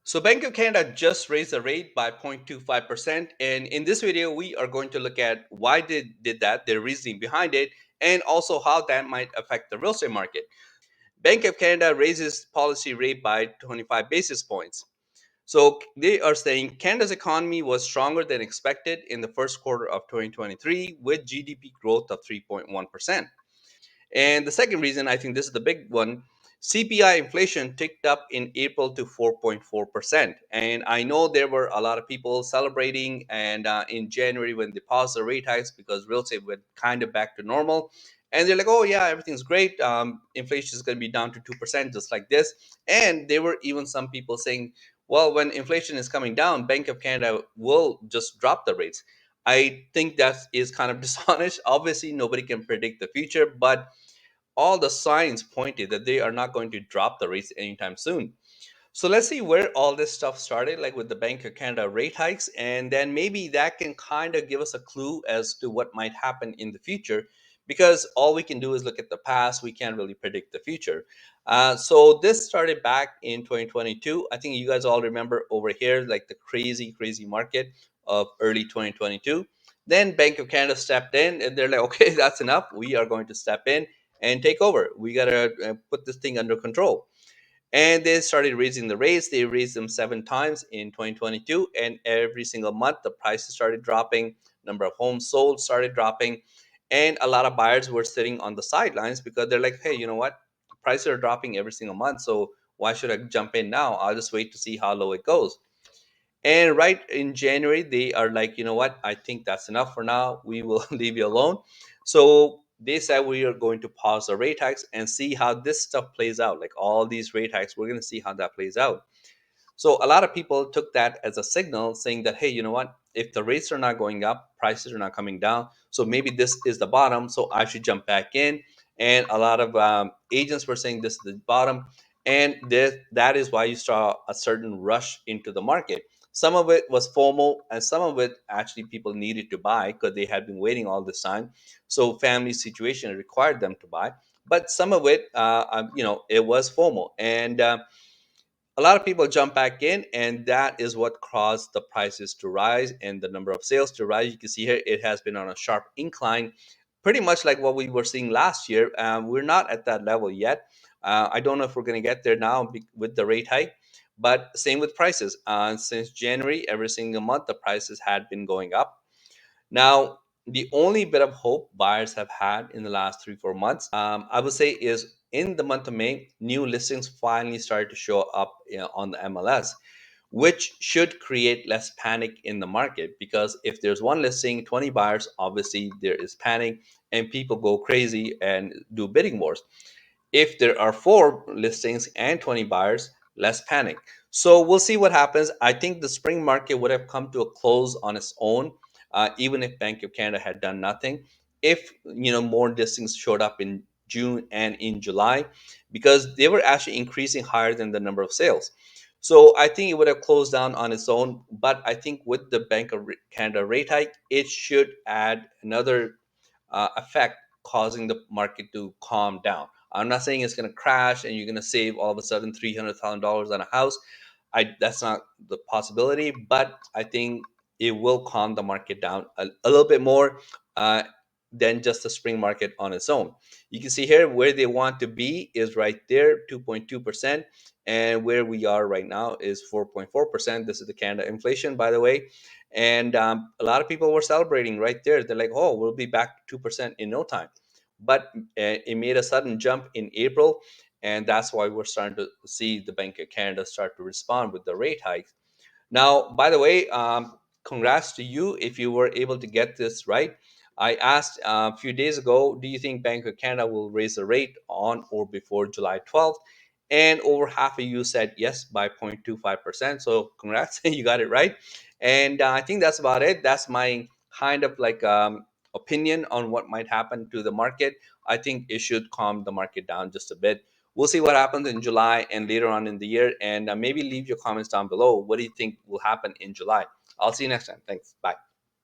So Bank of Canada just raised the rate by 0.25%. And in this video, we are going to look at why did that, their reasoning behind it, and also how that might affect the real estate market. Bank of Canada raises policy rate by 25 basis points. So they are saying Canada's economy was stronger than expected in the first quarter of 2023 with GDP growth of 3.1%. And the second reason, I think this is the big one, CPI inflation ticked up in April to 4.4%. And I know there were a lot of people celebrating and in January when they paused the rate hikes because real estate went kind of back to normal. And they're like, oh, yeah, everything's great. Inflation is going to be down to 2%, just like this. And there were even some people saying, well, when inflation is coming down, Bank of Canada will just drop the rates. I think that is kind of dishonest. Obviously, nobody can predict the future, but all the signs pointed that they are not going to drop the rates anytime soon. So let's see where all this stuff started, like with the Bank of Canada rate hikes, and then maybe that can kind of give us a clue as to what might happen in the future. Because all we can do is look at the past, we can't really predict the future. So this started back in 2022. I think you guys all remember over here, like the crazy, crazy market of early 2022. Then Bank of Canada stepped in, and they're like, okay, that's enough. We are going to step in and take over. We gotta put this thing under control, and they started raising the rates. They raised them 7 times in 2022, and every single month the prices started dropping, number of homes sold started dropping, and a lot of buyers were sitting on the sidelines because they're like, hey, you know what, prices are dropping every single month, so why should I jump in now? I'll just wait to see how low it goes. And right in January, they are like, you know what? I think that's enough for now. We will leave you alone. So they said we are going to pause the rate hikes and see how this stuff plays out. Like all these rate hikes, we're going to see how that plays out. So a lot of people took that as a signal saying that, hey, you know what? If the rates are not going up, prices are not coming down. So maybe this is the bottom. So I should jump back in. And a lot of agents were saying this is the bottom. And that is why you saw a certain rush into the market. Some of it was FOMO, and some of it actually people needed to buy because they had been waiting all this time. So family situation required them to buy. But some of it, it was FOMO. And a lot of people jump back in, and that is what caused the prices to rise and the number of sales to rise. You can see here it has been on a sharp incline, pretty much like what we were seeing last year. We're not at that level yet. I don't know if we're going to get there now with the rate hike, but same with prices. Since January, every single month the prices had been going up. Now, the only bit of hope buyers have had in the last 3, 4 months, I would say, is in the month of May, new listings finally started to show up, on the MLS, which should create less panic in the market. Because if there's one listing, 20 buyers, obviously there is panic and people go crazy and do bidding wars. If there are 4 listings and 20 buyers, less panic. So we'll see what happens. I think the spring market would have come to a close on its own, even if Bank of Canada had done nothing. If more listings showed up in June and in July, because they were actually increasing higher than the number of sales. So I think it would have closed down on its own. But I think with the Bank of Canada rate hike, it should add another effect, causing the market to calm down. I'm not saying it's going to crash and you're going to save all of a sudden $300,000 on a house. That's not the possibility, but I think it will calm the market down a little bit more uh, than just the spring market on its own. You can see here where they want to be is right there, 2.2%, and where we are right now is 4.4%. This is the Canada inflation, by the way. And a lot of people were celebrating right there. They're like, oh, we'll be back to 2% in no time. But it made a sudden jump in April, and that's why we're starting to see the Bank of Canada start to respond with the rate hikes. Now, by the way, congrats to you if you were able to get this right. I asked a few days ago, do you think Bank of Canada will raise the rate on or before July 12th? And over half of you said yes by 0.25%. So congrats, you got it right. And I think that's about it. That's my kind of like opinion on what might happen to the market. I think it should calm the market down just a bit. We'll see what happens in July and later on in the year. And maybe leave your comments down below. What do you think will happen in July? I'll see you next time. Thanks. Bye.